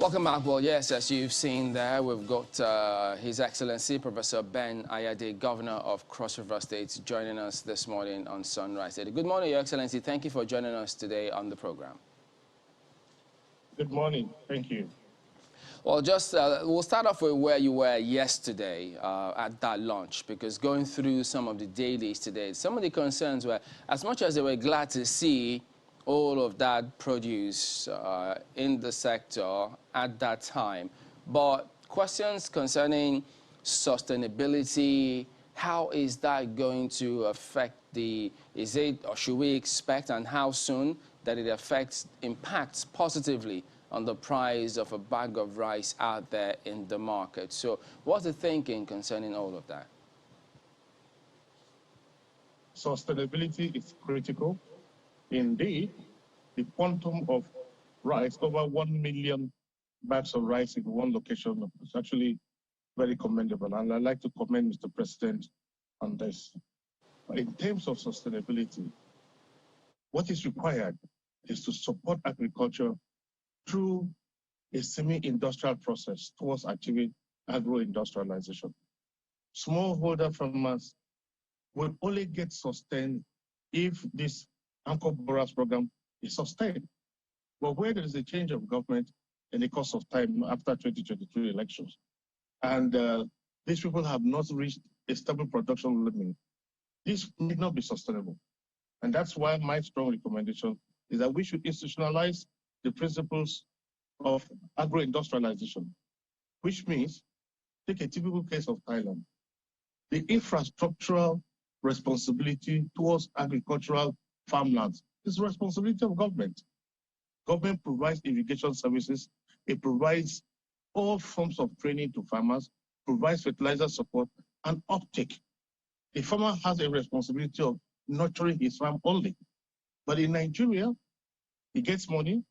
Welcome back. Well, yes, as you've seen there, we've got His Excellency Professor Ben Ayade, Governor of Cross River State, joining us this morning on Sunrise. Good morning, Your Excellency. Thank you for joining us today on the program. Good morning. Thank you. Well, we'll start off with where you were yesterday at that launch, because going through some of the dailies today, some of the concerns were, as much as they were glad to see all of that produce in the sector at that time, but questions concerning sustainability, how is that going to affect is it, or should we expect, and how soon, that it impacts positively on the price of a bag of rice out there in the market? So what's the thinking concerning all of that? Sustainability is critical. Indeed, the quantum of rice, over 1 million bags of rice in one location, is actually very commendable. And I'd like to commend Mr. President on this. But in terms of sustainability, what is required is to support agriculture through a semi-industrial process towards achieving agro-industrialization. Smallholder farmers will only get sustained if this anchor borers program is sustained. But where there is a change of government in the course of time after 2023 elections, and these people have not reached a stable production limit, this may not be sustainable. And that's why my strong recommendation is that we should institutionalize the principles of agro-industrialization, which means, take a typical case of Thailand, the infrastructural responsibility towards agricultural farmlands is the responsibility of government. Government provides irrigation services, it provides all forms of training to farmers, provides fertilizer support and uptake. The farmer has a responsibility of nurturing his farm only. But in Nigeria, he gets money.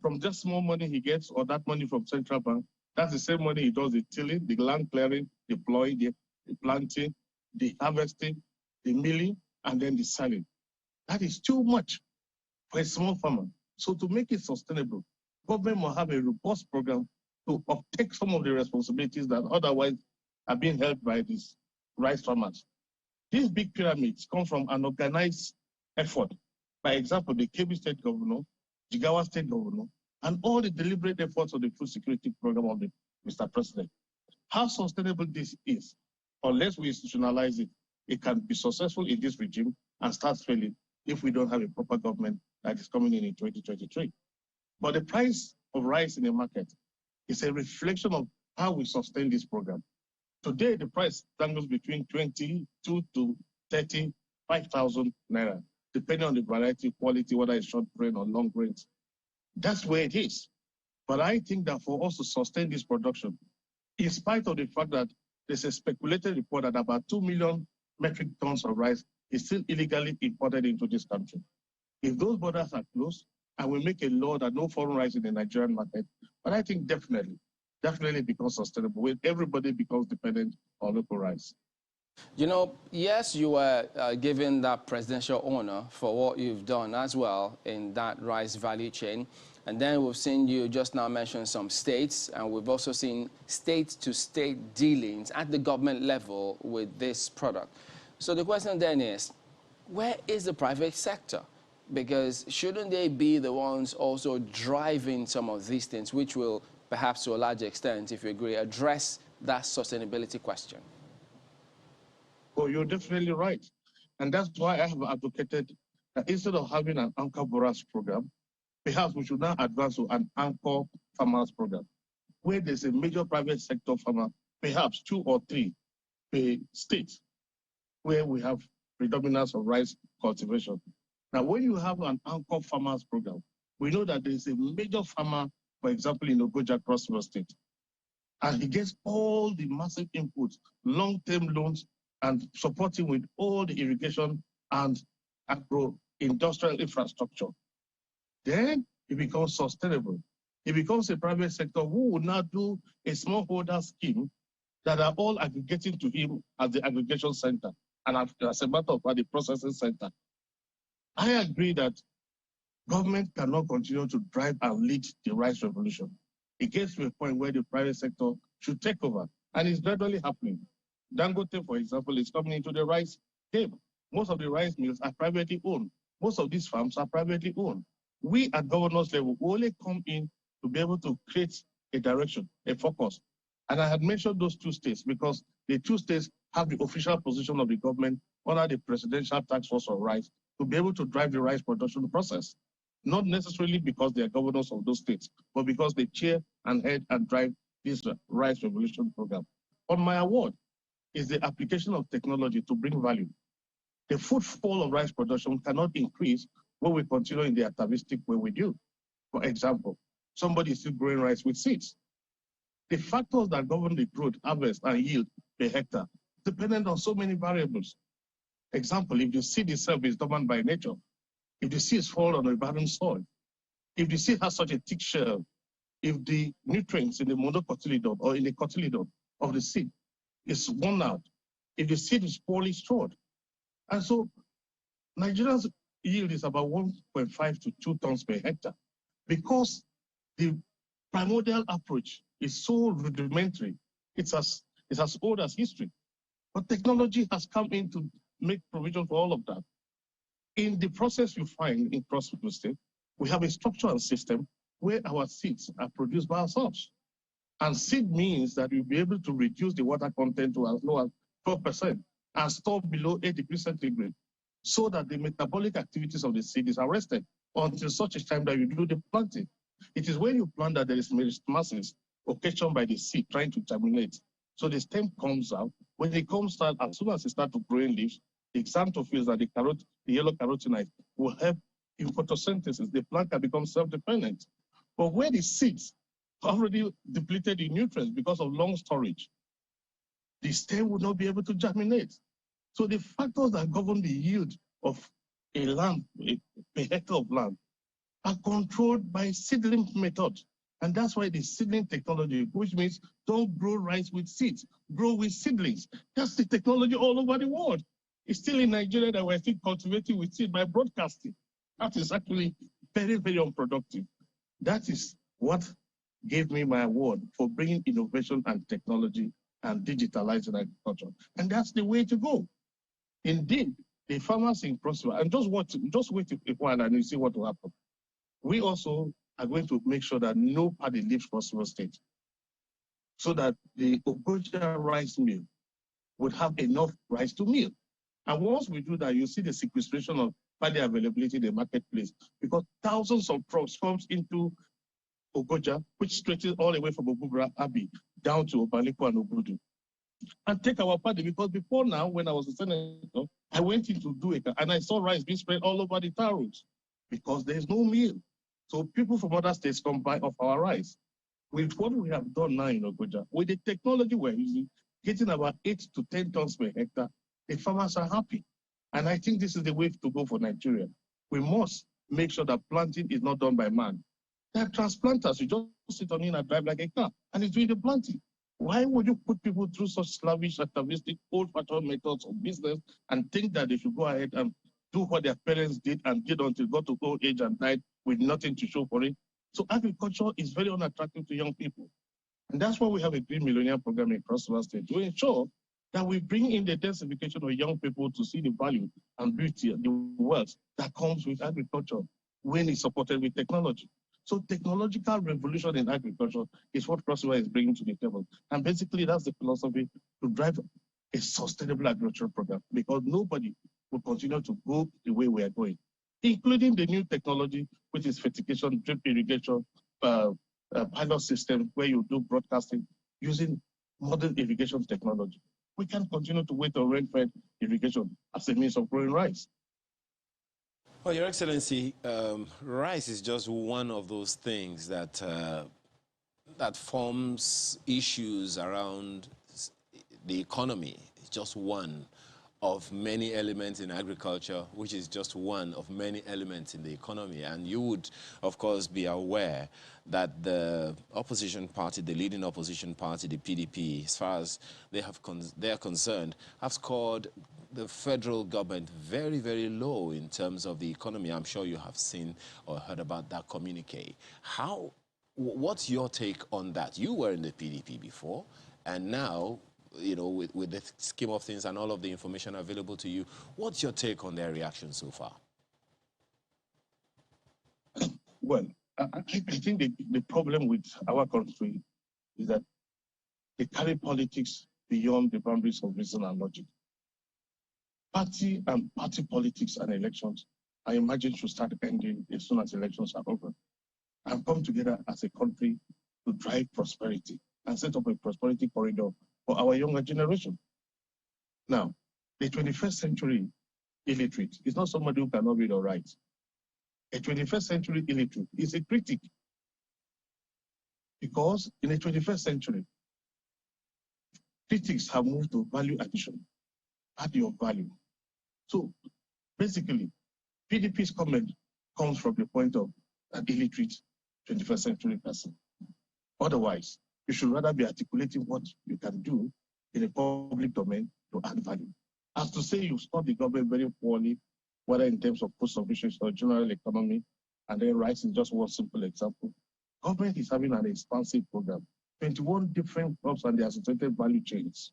From just small money he gets, or that money from central bank, that's the same money he does the tilling, the land clearing, the plowing, the planting, the harvesting, the milling, and then the selling. That is too much for a small farmer. So to make it sustainable, government will have a robust program to uptake some of the responsibilities that otherwise are being held by these rice farmers. These big pyramids come from an organized effort. By example, the Kebbi State Governor, Jigawa State Governor, and all the deliberate efforts of the food security program of Mr. President. How sustainable this is, unless we institutionalize it, it can be successful in this regime and start failing if we don't have a proper government that is coming in 2023. But the price of rice in the market is a reflection of how we sustain this program. Today, the price dangles between 22 to 35,000 naira, depending on the variety, quality, whether it's short grain or long grains. That's where it is. But I think that for us to sustain this production, in spite of the fact that there's a speculated report that about 2 million metric tons of rice is still illegally imported into this country. If those borders are closed, and we make a law that no foreign rice in the Nigerian market, but I think definitely becomes sustainable when everybody becomes dependent on local rice. You know, yes, you were given that presidential honor for what you've done as well in that rice value chain. And then we've seen you just now mention some states, and we've also seen state-to-state dealings at the government level with this product. So the question then is, where is the private sector? Because shouldn't they be the ones also driving some of these things, which will perhaps to a large extent, if you agree, address that sustainability question? Oh, you're definitely right. And that's why I have advocated that instead of having an anchor borers program, perhaps we should now advance to an anchor farmers program, where there's a major private sector farmer, perhaps 2 or 3 per state, where we have predominance of rice cultivation. Now, when you have an anchor farmers program, we know that there's a major farmer, for example, in Ogoja, Cross River State, and he gets all the massive inputs, long-term loans, and supporting with all the irrigation and agro-industrial infrastructure. Then it becomes sustainable. It becomes a private sector who would now do a smallholder scheme that are all aggregating to him at the aggregation center and as a matter of fact, the processing center. I agree that government cannot continue to drive and lead the rice revolution. It gets to a point where the private sector should take over, and it's gradually happening. Dangote, for example, is coming into the rice game. Most of the rice mills are privately owned. Most of these farms are privately owned. We at governors level only come in to be able to create a direction, a focus. And I had mentioned those two states because the two states have the official position of the government under the Presidential Task Force on Rice to be able to drive the rice production process. Not necessarily because they are governors of those states, but because they chair and head and drive this rice revolution program. On my award is the application of technology to bring value. The footfall of rice production cannot increase when we continue in the atavistic way we do. For example, somebody is still growing rice with seeds. The factors that govern the growth, harvest, and yield per hectare dependent on so many variables. Example, if the seed itself is dormant by nature, if the seeds fall on a barren soil, if the seed has such a thick shell, if the nutrients in the monocotyledon or in the cotyledon of the seed is worn out, if the seed is poorly stored. And so Nigeria's yield is about 1.5 to 2 tons per hectare because the primordial approach is so rudimentary. It's as old as history. But technology has come in to make provision for all of that. In the process you find in Cross River State, we have a structure and system where our seeds are produced by ourselves. And seed means that we'll be able to reduce the water content to as low as 12% and store below 80 degrees centigrade so that the metabolic activities of the seed is arrested until such a time that you do the planting. It is when you plant that there is merismasis occasioned by the seed trying to germinate. So the stem comes out. When it comes out, as soon as it starts to grow in leaves, the xanthophyls and the yellow carotenoids will help in photosynthesis. The plant can become self-dependent. But where the seeds are already depleted in nutrients because of long storage, the stem will not be able to germinate. So the factors that govern the yield of a land, a hectare of land, are controlled by seedling method. And that's why the seedling technology, which means don't grow rice with seeds, grow with seedlings. That's the technology all over the world. It's still in Nigeria that we're still cultivating with seed by broadcasting. That is actually very, very unproductive. That is what gave me my award for bringing innovation and technology and digitalizing agriculture. And that's the way to go. Indeed, the farmers in Cross River, and just wait a while and you see what will happen. We also are going to make sure that no paddy leaves Cross River State so that the Ogoja rice mill would have enough rice to mill. And once we do that, you see the sequestration of paddy availability in the marketplace because thousands of trucks comes into Ogoja, which stretches all the way from Ogubra Abbey down to Obaliko and Ogudu. And take our paddy because before now, when I was a senator, I went into Dueka and I saw rice being spread all over the tar roads because there's no mill. So people from other states come buy off our rice. With what we have done now in Ogoja, with the technology we're using, getting about 8 to 10 tons per hectare, the farmers are happy. And I think this is the way to go for Nigeria. We must make sure that planting is not done by man. There are transplanters. You just sit on in and drive like a car, and it's doing the planting. Why would you put people through such slavish, atavistic, old-fashioned methods of business and think that they should go ahead and do what their parents did and did until got to old age and died with nothing to show for it? So agriculture is very unattractive to young people. And that's why we have a Green Millennium Program in Cross River State to ensure that we bring in the densification of young people to see the value and beauty and the wealth that comes with agriculture when it's supported with technology. So technological revolution in agriculture is what Cross River is bringing to the table. And basically that's the philosophy to drive a sustainable agricultural program because nobody will continue to go the way we are going, including the new technology, which is fertigation, drip irrigation, pilot system where you do broadcasting using modern irrigation technology. We can't continue to wait on rain-fed irrigation as a means of growing rice. Well, Your Excellency, rice is just one of those things that that forms issues around the economy. It's just one of many elements in agriculture, which is just one of many elements in the economy. And you would, of course, be aware that the opposition party, the leading opposition party, the PDP, as far as they are concerned, have scored the federal government very, very low in terms of the economy. I'm sure you have seen or heard about that communique. How What's your take on that? You were in the PDP before, and now, you know, with the scheme of things and all of the information available to you, what's your take on their reaction so far? Well, I think the problem with our country is that they carry politics beyond the boundaries of reason and logic. Party and party politics and elections, I imagine, should start ending as soon as elections are over and come together as a country to drive prosperity and set up a prosperity corridor for our younger generation. Now, the 21st century illiterate is not somebody who cannot read or write. A 21st century illiterate is a critic, because in the 21st century, critics have moved to value addition, add your value. So basically, PDP's comment comes from the point of an illiterate 21st century person. Otherwise, you should rather be articulating what you can do in a public domain to add value. As to say you start the government very poorly, whether in terms of post-sufficiency or general economy, and then rice is just one simple example. Government is having an expansive program, 21 different crops and the associated value chains.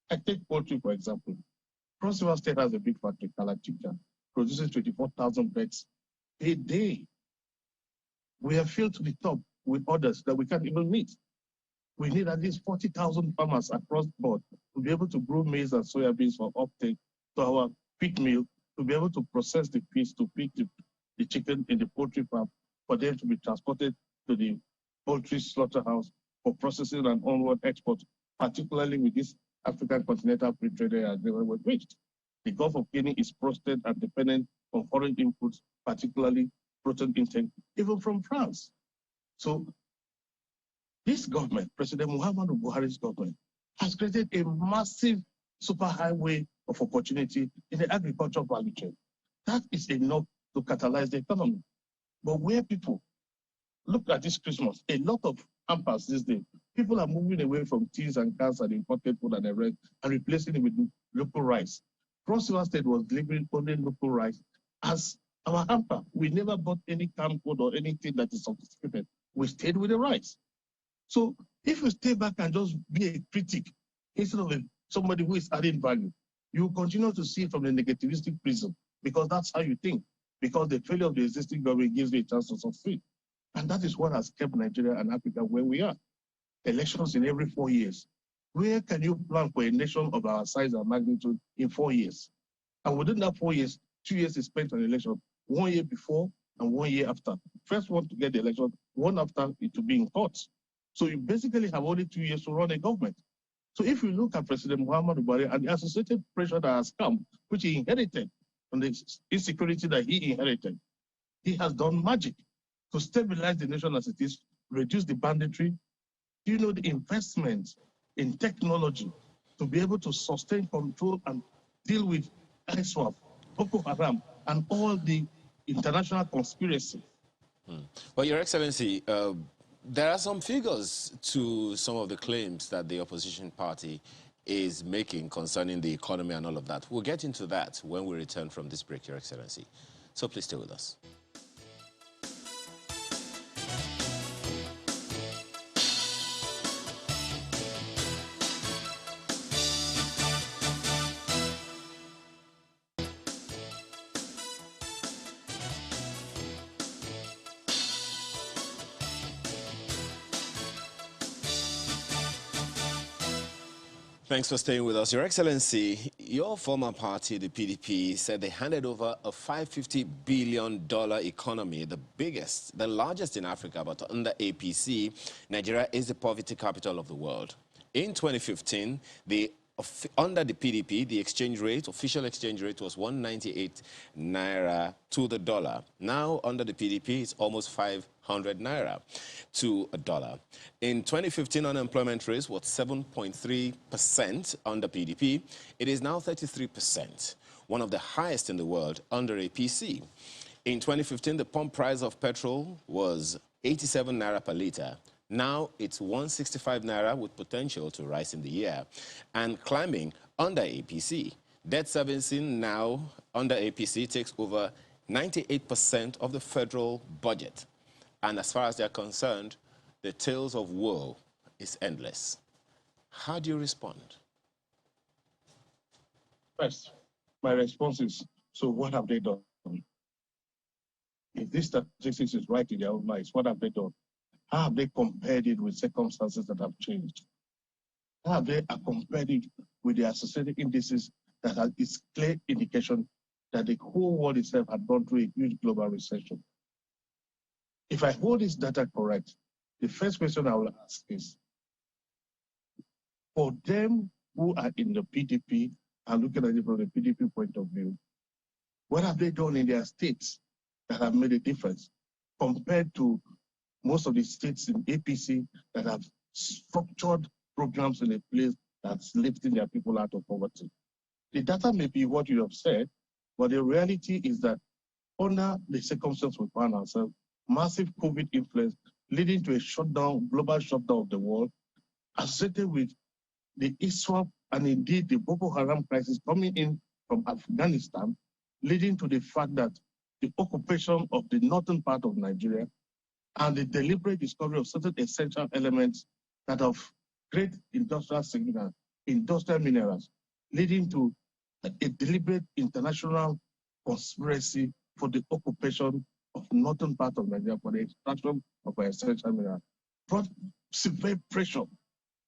I take poultry, for example. Cross River State has a big factory, Kalachika, produces 24,000 birds a day. We are filled to the top with orders that we can't even meet. We need at least 40,000 farmers across the board to be able to grow maize and soybeans for uptake to our pig mill, to be able to process the pigs, to pick the chicken in the poultry farm, for them to be transported to the poultry slaughterhouse for processing and onward export, particularly with this African continental free trade area they were reached. The Gulf of Guinea is prostate and dependent on foreign inputs, particularly protein intake, even from France. So this government, President Muhammadu Buhari's government, has created a massive superhighway of opportunity in the agricultural value chain. That is enough to catalyze the economy. But where people look at this Christmas, a lot of hampers these days, people are moving away from teas and cans and imported food and the rest and replacing it with local rice. Cross River State was delivering only local rice as our hamper. We never bought any canned food or anything that is sophisticated. We stayed with the rice. So if you stay back and just be a critic instead of somebody who is adding value, you continue to see it from the negativistic prism, because that's how you think, because the failure of the existing government gives you a chance to succeed. And that is what has kept Nigeria and Africa where we are. Elections in every 4 years. Where can you plan for a nation of our size and magnitude in 4 years? And within that 4 years, 2 years is spent on election, 1 year before and 1 year after. First one to get the election, one after it to be in court. So you basically have only 2 years to run a government. So if you look at President Muhammadu Buhari and the associated pressure that has come, which he inherited from the insecurity that he inherited, he has done magic to stabilize the nation as it is, reduce the banditry. Do you know the investment in technology to be able to sustain, control, and deal with ISWAP, Boko Haram, and all the international conspiracy? Well, Your Excellency, there are some figures to some of the claims that the opposition party is making concerning the economy and all of that. We'll get into that when we return from this break, Your Excellency. So please stay with us. Thanks for staying with us. Your Excellency, your former party, the PDP, said they handed over a $550 billion economy, the biggest, the largest in Africa, but under APC, Nigeria is the poverty capital of the world. In 2015, under the PDP, the exchange rate, official exchange rate was 198 naira to the dollar. Now, under the PDP, it's almost 500 naira to a dollar. In 2015, unemployment rate was 7.3% under PDP. It is now 33%, one of the highest in the world under APC. In 2015, the pump price of petrol was 87 naira per liter. Now it's 165 naira with potential to rise in the year and climbing under APC. Debt servicing now under APC takes over 98% of the federal budget. And as far as they're concerned, the tales of woe is endless. How do you respond? First, my response is, so what have they done? If this statistics is right in their own minds, what have they done? How have they compared it with circumstances that have changed? How have they compared it with the associated indices that have its clear indication that the whole world itself had gone through a huge global recession? If I hold this data correct, the first question I will ask is, for them who are in the PDP and looking at it from the PDP point of view, what have they done in their states that have made a difference compared to most of the states in APC that have structured programs in a place that's lifting their people out of poverty? The data may be what you have said, but the reality is that under the circumstances we find ourselves, massive COVID influence leading to a shutdown, global shutdown of the world, associated with the ISWAP and indeed the Boko Haram crisis coming in from Afghanistan, leading to the fact that the occupation of the northern part of Nigeria and the deliberate discovery of certain essential elements that of great industrial significance, industrial minerals, leading to a deliberate international conspiracy for the occupation of northern part of Nigeria for the extraction of essential minerals, brought severe pressure.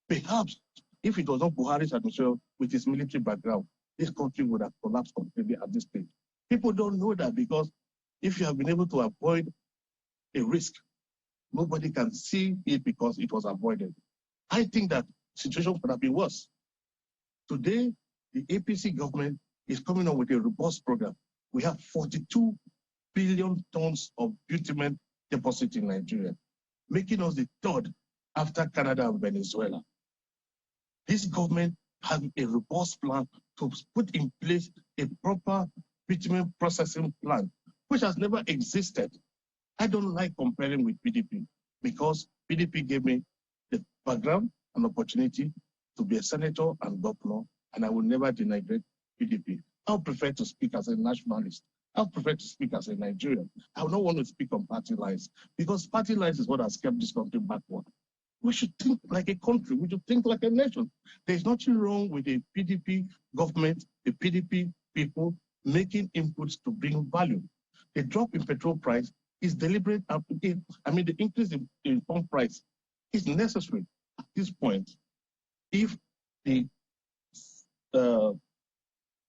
Perhaps if it was not Buhari's administration with his military background, this country would have collapsed completely at this stage. People don't know that because if you have been able to avoid a risk, nobody can see it because it was avoided. I think that situation could have been worse. Today, the APC government is coming up with a robust program. We have 42 billion tons of bitumen deposit in Nigeria, making us the third after Canada and Venezuela. This government has a robust plan to put in place a proper bitumen processing plant, which has never existed. I don't like comparing with PDP because PDP gave me the background and opportunity to be a senator and governor, and I will never denigrate PDP. I would prefer to speak as a nationalist. I would prefer to speak as a Nigerian. I would not want to speak on party lines because party lines is what has kept this country backward. We should think like a country. We should think like a nation. There's nothing wrong with the PDP government, the PDP people making inputs to bring value. The drop in petrol price is deliberate. I mean, the increase in pump price is necessary at this point. If the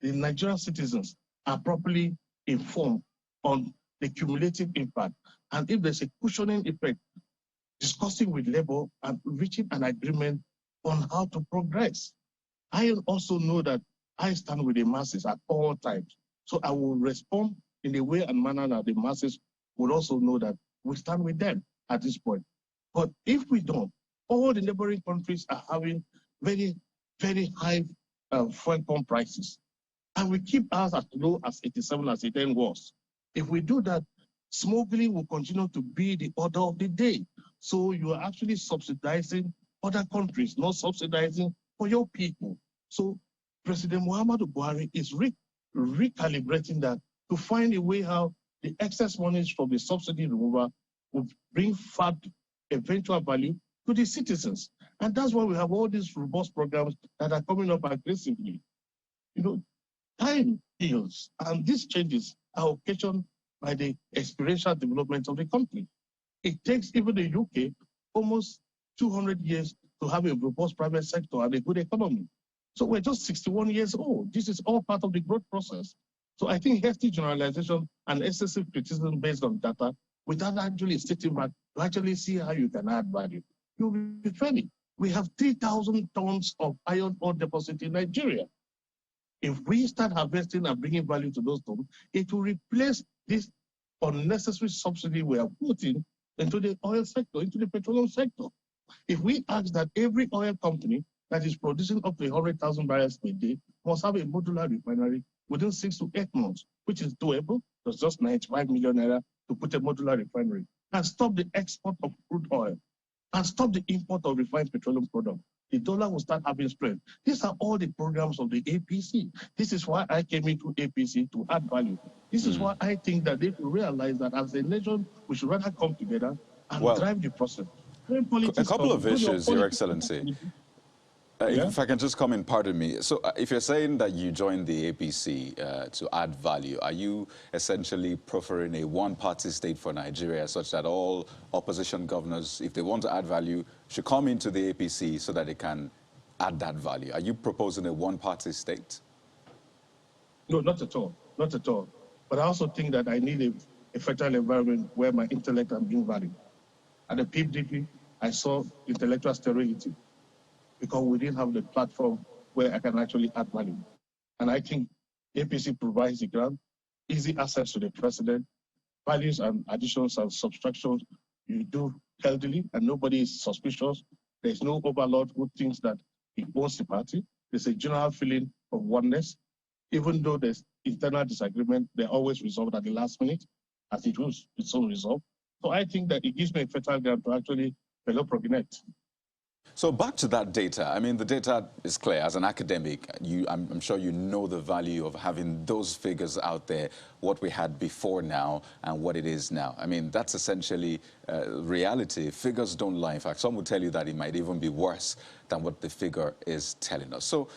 Nigerian citizens are properly informed on the cumulative impact, and if there's a cushioning effect, discussing with labor and reaching an agreement on how to progress. I also know that I stand with the masses at all times. So I will respond in the way and manner that the masses will also know that we stand with them at this point. But if we don't, all the neighboring countries are having very, very high fuel pump prices. And we keep ours as low as 87 as it then was. If we do that, smuggling will continue to be the order of the day. So you are actually subsidizing other countries, not subsidizing for your people. So President Muhammadu Buhari is recalibrating that to find a way how the excess monies from the subsidy removal will bring fat eventual value to the citizens. And that's why we have all these robust programs that are coming up aggressively. You know, time heals, and these changes are occasioned by the experiential development of the country. It takes even the UK almost 200 years to have a robust private sector and a good economy. So we're just 61 years old. This is all part of the growth process. So I think hefty generalization and excessive criticism based on data without actually sitting back to actually see how you can add value. You'll be funny. We have 3,000 tons of iron ore deposit in Nigeria. If we start harvesting and bringing value to those tons, it will replace this unnecessary subsidy we are putting into the oil sector, into the petroleum sector. If we ask that every oil company that is producing up to 100,000 barrels per day must have a modular refinery within 6 to 8 months, which is doable, there's just 95 million naira to put a modular refinery, and stop the export of crude oil, and stop the import of refined petroleum products, the dollar will start having strength. These are all the programs of the APC. This is why I came into APC to add value. This is why I think that they will realize that as a nation, we should rather come together and drive the process. A couple of issues, Your Excellency. Yeah? If I can just come in, pardon me. So if you're saying that you joined the APC to add value, are you essentially preferring a one-party state for Nigeria such that all opposition governors, if they want to add value, should come into the APC so that they can add that value? Are you proposing a one-party state? No, not at all. Not at all. But I also think that I need a fertile environment where my intellect can bring value. At the PDP, I saw intellectual sterility because we didn't have the platform where I can actually add value. And I think APC provides the ground, easy access to the president, values and additions and subtractions you do healthily, and nobody is suspicious. There's no overlord who thinks that he owns the party. There's a general feeling of oneness. Even though there's internal disagreement, they're always resolved at the last minute, as it was its own resolve. So I think that it gives me a fertile ground to actually develop Proginet. So back to that data. I mean, the data is clear. As an academic, I'm sure you know the value of having those figures out there, what we had before now and what it is now. I mean, that's essentially reality. Figures don't lie. In fact, some would tell you that it might even be worse than what the figure is telling us. So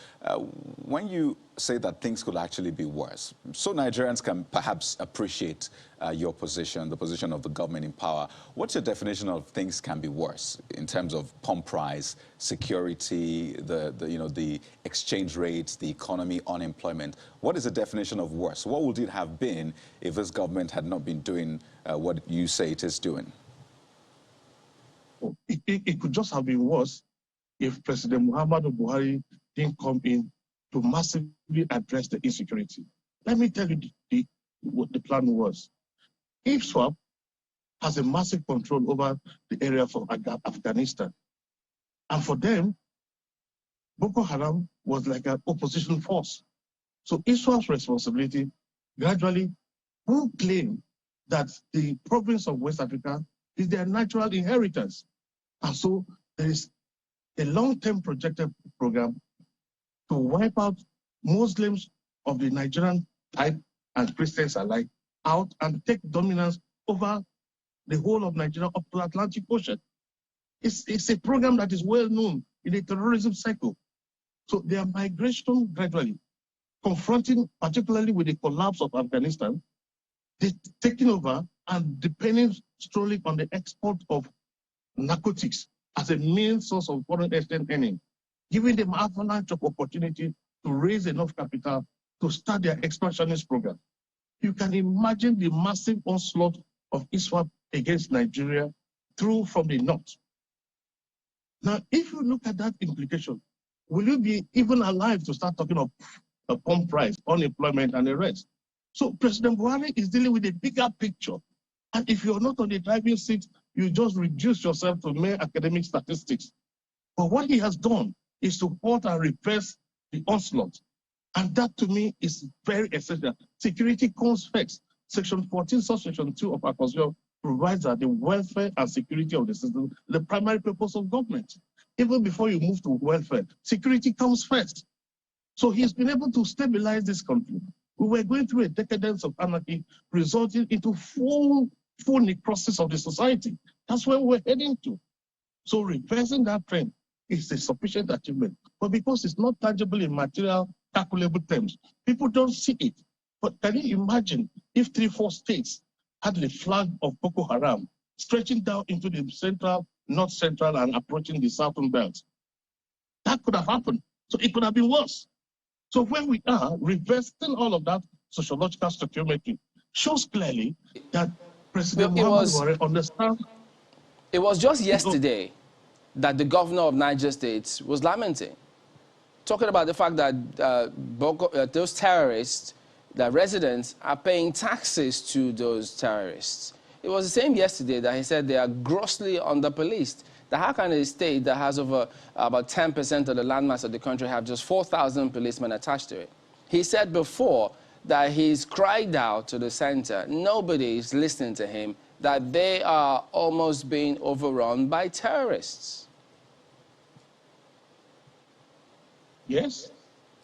when you say that things could actually be worse, so Nigerians can perhaps appreciate your position, the position of the government in power, what's your definition of things can be worse in terms of pump price, security, the exchange rates, the economy, unemployment? What is the definition of worse? What would it have been if this government had not been doing what you say it is doing? It could just have been worse if President Muhammadu Bahari didn't come in to massively address the insecurity. Let me tell you what the plan was. ISWAP has a massive control over the area of Afghanistan. And for them, Boko Haram was like an opposition force. So ISWAP's responsibility gradually will claim that the province of West Africa is their natural inheritance. And so there is a long-term projected program to wipe out Muslims of the Nigerian type and Christians alike out and take dominance over the whole of Nigeria up to the Atlantic Ocean. It's a program that is well known in the terrorism cycle. So their migration gradually, confronting particularly with the collapse of Afghanistan, they're taking over and depending solely on the export of narcotics as a main source of foreign exchange earning, giving them avalanche of opportunity to raise enough capital to start their expansionist program. You can imagine the massive onslaught of ISWAP against Nigeria through from the north. Now, if you look at that implication, will you be even alive to start talking of a pump price, unemployment, and the rest? So President Buhari is dealing with a bigger picture. And if you're not on the driving seat, you just reduce yourself to mere academic statistics. But what he has done is to halt and repress the onslaught. And that, to me, is very essential. Security comes first. Section 14, subsection 2 of our Constitution provides that the welfare and security of the system is the primary purpose of government. Even before you move to welfare, security comes first. So he's been able to stabilize this country. We were going through a decadence of anarchy, resulting into full necrosis of the society. That's where we're heading to. So reversing that trend is a sufficient achievement. But because it's not tangible in material, calculable terms, people don't see it. But can you imagine if 3-4 states had the flag of Boko Haram stretching down into the central, north central, and approaching the southern belt? That could have happened. So it could have been worse. So where we are, reversing all of that sociological stoichiometry shows clearly that President Muhammadu Buhari understands. It was just yesterday that the governor of Niger State was lamenting, talking about the fact that those terrorists, the residents, are paying taxes to those terrorists. It was the same yesterday that he said they are grossly under-policed. That how can a state that has over about 10% of the landmass of the country have just 4,000 policemen attached to it? He said before that he's cried out to the center, nobody is listening to him, that they are almost being overrun by terrorists. Yes,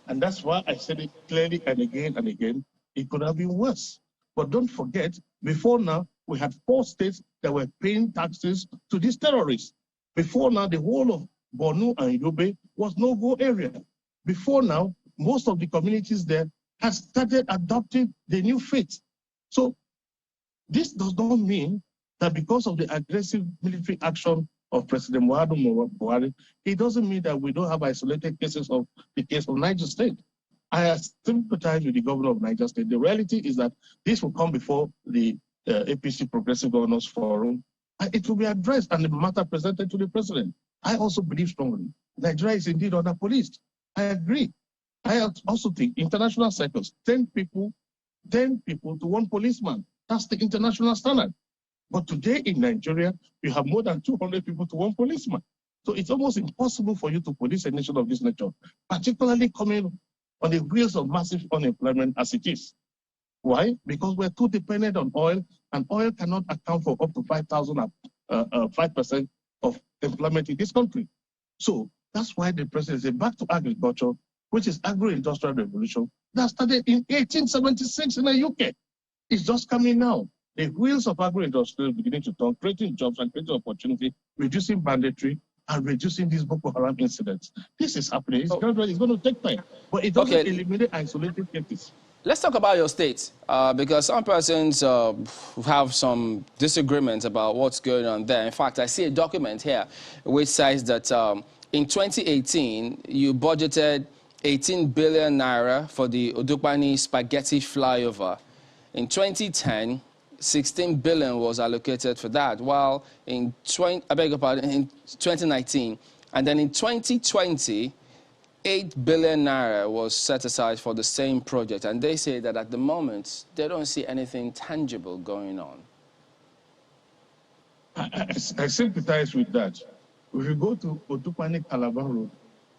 and that's why I said it clearly and again, it could have been worse. But don't forget, before now, we had 4 states that were paying taxes to these terrorists. Before now, the whole of Borno and Yobe was no-go area. Before now, most of the communities there have started adopting the new faith. So this does not mean that because of the aggressive military action of President Muhammadu Bahari, it doesn't mean that we don't have isolated cases of the case of Niger State. I sympathize with the governor of Niger State. The reality is that this will come before the APC Progressive Governors Forum, and it will be addressed and the matter presented to the president. I also believe strongly Nigeria is indeed under-policed. I agree. I also think international circles, 10 people to one policeman. That's the international standard. But today in Nigeria, you have more than 200 people to one policeman. So it's almost impossible for you to police a nation of this nature, particularly coming on the wheels of massive unemployment as it is. Why? Because we're too dependent on oil, and oil cannot account for up to 5% of employment in this country. So that's why the president said back to agriculture, which is agro-industrial revolution, that started in 1876 in the UK. It's just coming now. The wheels of agro-industrial beginning to turn, creating jobs and creating opportunity, reducing banditry, and reducing these Boko Haram incidents. This is happening. It's going to take time, but it doesn't eliminate isolated cases. Let's talk about your state, because some persons have some disagreements about what's going on there. In fact, I see a document here which says that in 2018, you budgeted 18 billion naira for the Odukpani Spaghetti flyover. In 2010, 16 billion was allocated for that, while in 2019, and then in 2020, 8 billion naira was set aside for the same project. And they say that at the moment, they don't see anything tangible going on. I sympathize with that. If you go to Odukpani Calabar Road,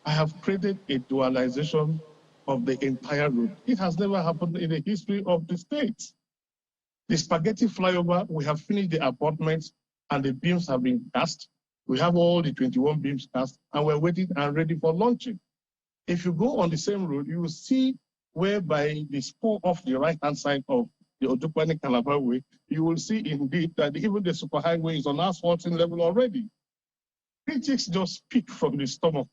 I have created a dualization of the entire route. It has never happened in the history of the state. The spaghetti flyover, we have finished the apartments and the beams have been cast. We have all the 21 beams cast and we're waiting and ready for launching. If you go on the same road, you will see whereby the spur off the right-hand side of the Odukpani Calabar Way, you will see indeed that even the superhighway is on asphalting level already. Critics just speak from the stomach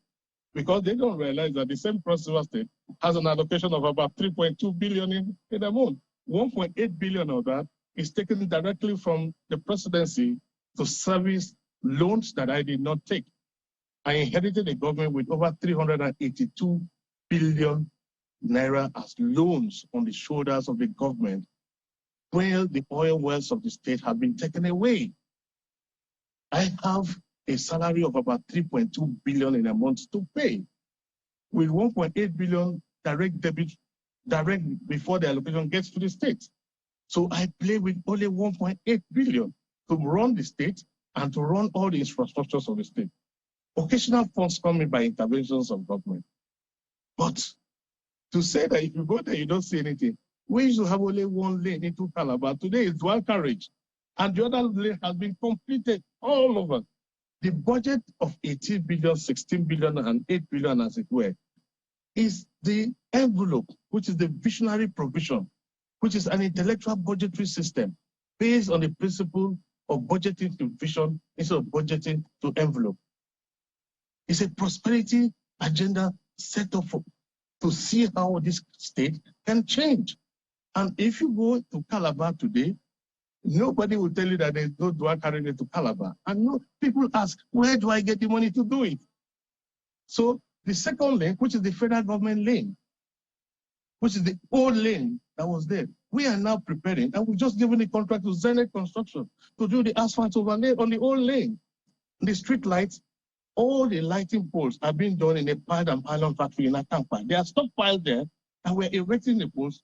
because they don't realize that the same Cross River State has an allocation of about 3.2 billion in a month. 1.8 billion of that is taken directly from the presidency to service loans that I did not take. I inherited a government with over 382 billion naira as loans on the shoulders of the government, while the oil wells of the state have been taken away. I have a salary of about 3.2 billion in a month to pay, with 1.8 billion direct debit before the allocation gets to the state. So I play with only 1.8 billion to run the state and to run all the infrastructures of the state. Occasional funds come in by interventions of government. But to say that if you go there, you don't see anything. We used to have only one lane into Calabar. Today it's dual carriage. And the other lane has been completed all over. The budget of 18 billion, 16 billion, and 8 billion, as it were, is the envelope, which is the visionary provision, which is an intellectual budgetary system based on the principle of budgeting to vision instead of budgeting to envelope. It's a prosperity agenda set up to see how this state can change. And if you go to Calabar today, nobody will tell you that there's no dual carriage to Calabar. And no, people ask, where do I get the money to do it? So the second lane, which is the federal government lane, which is the old lane that was there, we are now preparing, and we've just given the contract to Zenith Construction to do the asphalt overlay on the old lane. The street lights, all the lighting poles are being done in a pile and pylon factory in Akampa. They are stockpiled there, and we're erecting the poles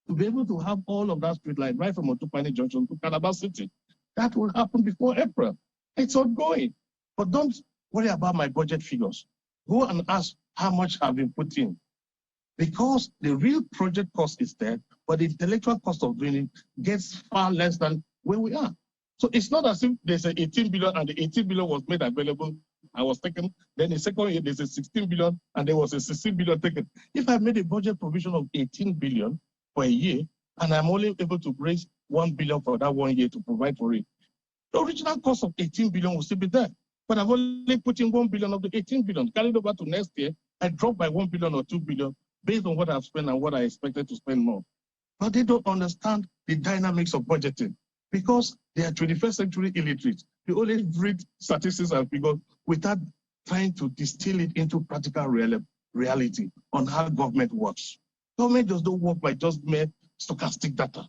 to be able to have all of that street light right from Otupani Junction to Calabar City. That will happen before April. It's ongoing. But don't worry about my budget figures. Go and ask how much have been put in. Because the real project cost is there, but the intellectual cost of doing it gets far less than where we are. So it's not as if there's an 18 billion and the 18 billion was made available. I was taken. Then the second year, there's a 16 billion and there was a 16 billion taken. If I made a budget provision of 18 billion for a year, and I'm only able to raise 1 billion for that 1 year to provide for it, the original cost of 18 billion will still be there. but I've only put in 1 billion of the 18 billion. Carried over to next year, I dropped by 1 billion or 2 billion based on what I've spent and what I expected to spend more. But they don't understand the dynamics of budgeting because they are 21st century illiterate. They only read statistics and figures without trying to distill it into practical reality on how government works. Government does not work by just mere stochastic data.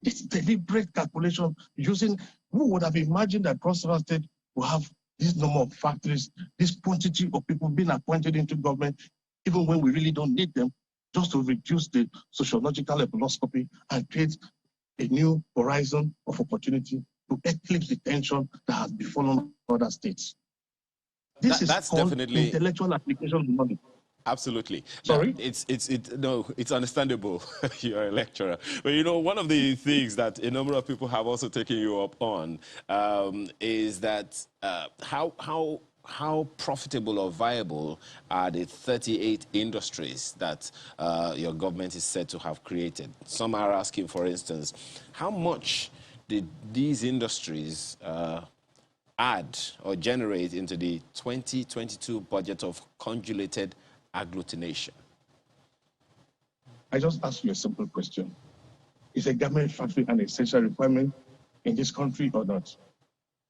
It's deliberate calculation using, who would have imagined that Cross River State will have this number of factories, this quantity of people being appointed into government, even when we really don't need them, just to reduce the sociological epinoscopy and create a new horizon of opportunity to eclipse the tension that has befallen other states. This is called definitely intellectual application of money. Absolutely. Sorry? No, it's understandable. You're a lecturer. But you know, one of the things that a number of people have also taken you up on is that how profitable or viable are the 38 industries that your government is said to have created? Some are asking, for instance, how much did these industries add or generate into the 2022 budget of convoluted agglutination? I just ask you a simple question. Is a garment factory an essential requirement in this country or not?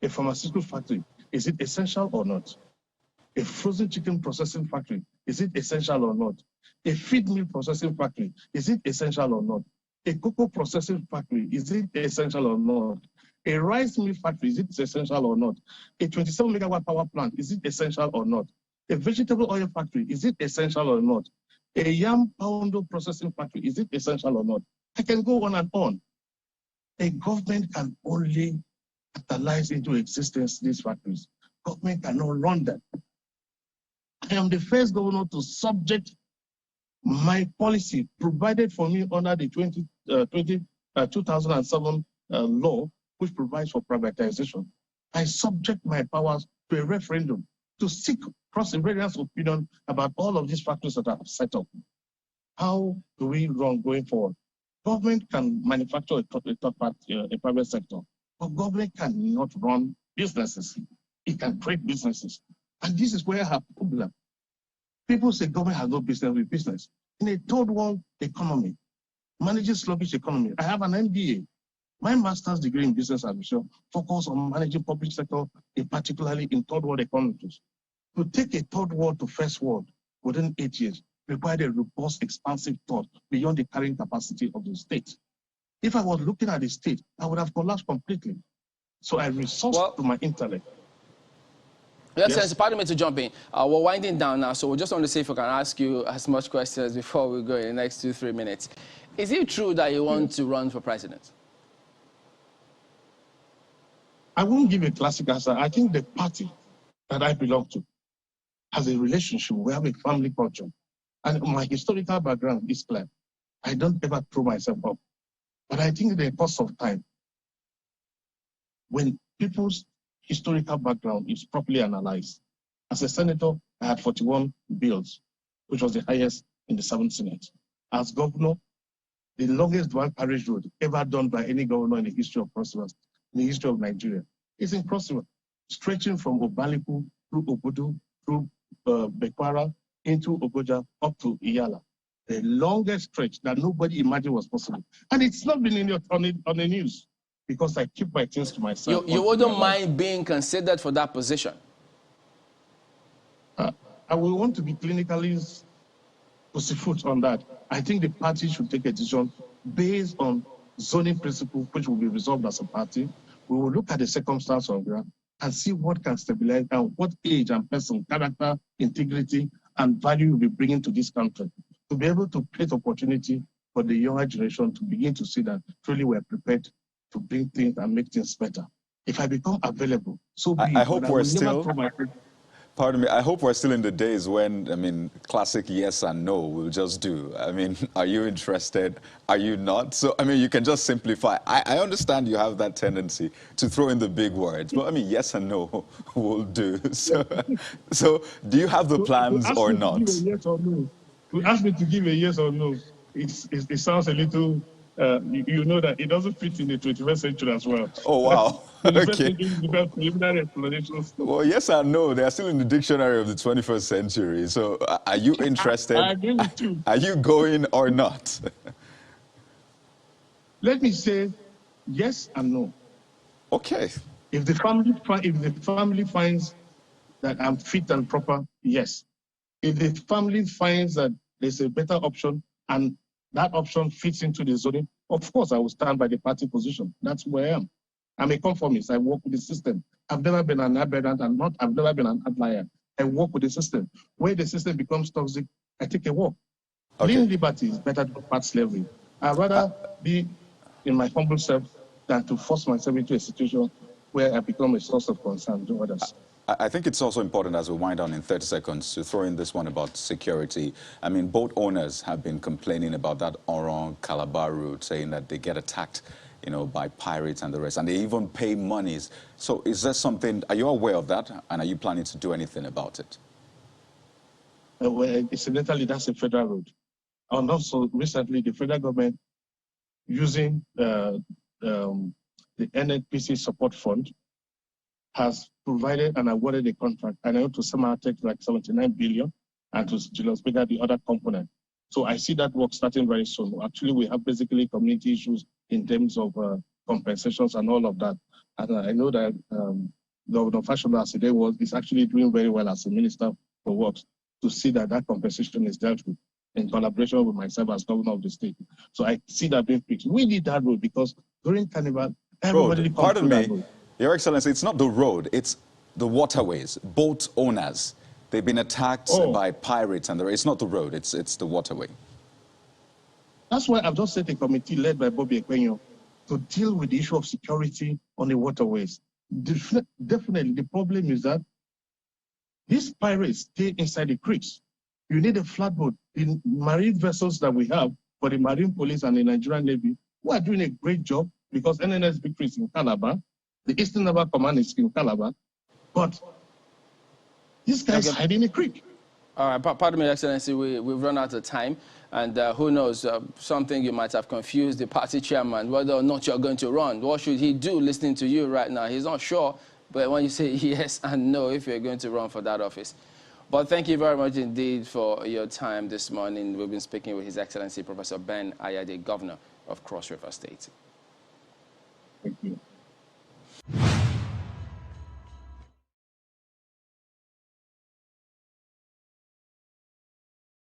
A pharmaceutical factory, is it essential or not? A frozen chicken processing factory, is it essential or not? A feed mill processing factory, is it essential or not? A cocoa processing factory, is it essential or not? A rice mill factory, is it essential or not? A 27 megawatt power plant, is it essential or not? A vegetable oil factory, is it essential or not? A yam poundo processing factory, is it essential or not? I can go on and on. A government can only catalyze into existence these factories. Government cannot run them. I am the first governor to subject my policy provided for me under the 2007 law, which provides for privatization. I subject my powers to a referendum to seek cross-invariance opinion about all of these factors that I've set up. How do we run going forward? Government can manufacture a private sector, but government cannot run businesses. It can create businesses. And this is where I have a problem. People say government has no business with business. In a third world economy, managing sluggish economy, I have an MBA. My master's degree in business administration focused on managing public sector, particularly in third world economies. To take a third world to first world within 8 years required a robust, expansive thought beyond the carrying capacity of the state. If I was looking at the state, I would have collapsed completely. So I resourced to my intellect. Yes, pardon me to jump in. We're winding down now, so we just want to see if we can ask you as much questions before we go in the next 2-3 minutes. Is it true that you want to run for president? I won't give a classic answer. I think the party that I belong to has a relationship. We have a family culture. And my historical background is clear. I don't ever throw myself up. But I think in the course of time, when people's historical background is properly analyzed, as a senator, I had 41 bills, which was the highest in the 7th Senate. As governor, the longest dual carriage road ever done by any governor in the history of Cross River, in the history of Nigeria, is in Cross River, stretching from Obaliku through Obudu, through Bekwara, into Ogoja, up to Iyala. The longest stretch that nobody imagined was possible. And it's not been on the news because I keep my things to myself. You wouldn't mind being considered for that position? I will want to be clinically pussyfoot on that. I think the party should take a decision based on zoning principle, which will be resolved as a party. We will look at the circumstance on ground and see what can stabilize and what age and person, character, integrity, and value will be bringing to this country to be able to create opportunity for the younger generation to begin to see that truly we're prepared to bring things and make things better. If I become available, so be it. I hope we're still... Pardon me, I hope we're still in the days when, I mean, classic yes and no will just do. I mean, are you interested? Are you not? So, I mean, you can just simplify. I understand you have that tendency to throw in the big words, but I mean, yes and no will do. So do you have the plans or not? To ask me to give a yes or no, it sounds a little you know that it doesn't fit in the 21st century as well. Oh, wow. 21st Okay. century is about preliminary explanations. Well, yes and no. They are still in the dictionary of the 21st century. So are you interested? I agree with you. Are you going or not? Let me say yes and no. Okay. If the family finds that I'm fit and proper, yes. If the family finds that there's a better option and that option fits into the zoning, of course I will stand by the party position. That's where I am. I'm a conformist. I work with the system. I've never been an aberrant and I've never been an outlier. I work with the system. Where the system becomes toxic, I take a walk. Okay. Lean liberty is better than part slavery. I'd rather be in my humble self than to force myself into a situation where I become a source of concern to others. I think it's also important, as we wind down in 30 seconds, to throw in this one about security. I mean, boat owners have been complaining about that Oron-Calabar route, saying that they get attacked, you know, by pirates and the rest, and they even pay monies. So is there something, are you aware of that, and are you planning to do anything about it? Well, incidentally, that's a federal road. And also, recently, the federal government, using the NNPC support fund, has provided and awarded a contract, I know to Sematech like 79 billion, and to Julius Baker, the other component. So I see that work starting very soon. Actually, we have basically community issues in terms of compensations and all of that. And I know that Governor Fashola, as today was, is actually doing very well as a minister for works to see that that compensation is dealt with in collaboration with myself as governor of the state. So I see that being fixed. We need that road because during Carnival, everybody comes Pardon through me, that road. Your Excellency, it's not the road, it's the waterways, boat owners. They've been attacked by pirates, and it's not the road, it's the waterway. That's why I've just set a committee led by Bobby Ekwenyo to deal with the issue of security on the waterways. Definitely, the problem is that these pirates stay inside the creeks. You need a flatboat. The marine vessels that we have for the Marine Police and the Nigerian Navy, who are doing a great job because NNSB is in Calabar, the Eastern Naval Command is in Calabar, but these guys hide in the creek. All right, pardon me, Excellency, we've run out of time. And who knows, something you might have confused the party chairman, whether or not you're going to run. What should he do listening to you right now? He's not sure, but when you say yes and no, if you're going to run for that office. But thank you very much indeed for your time this morning. We've been speaking with His Excellency Professor Ben Ayade, Governor of Cross River State.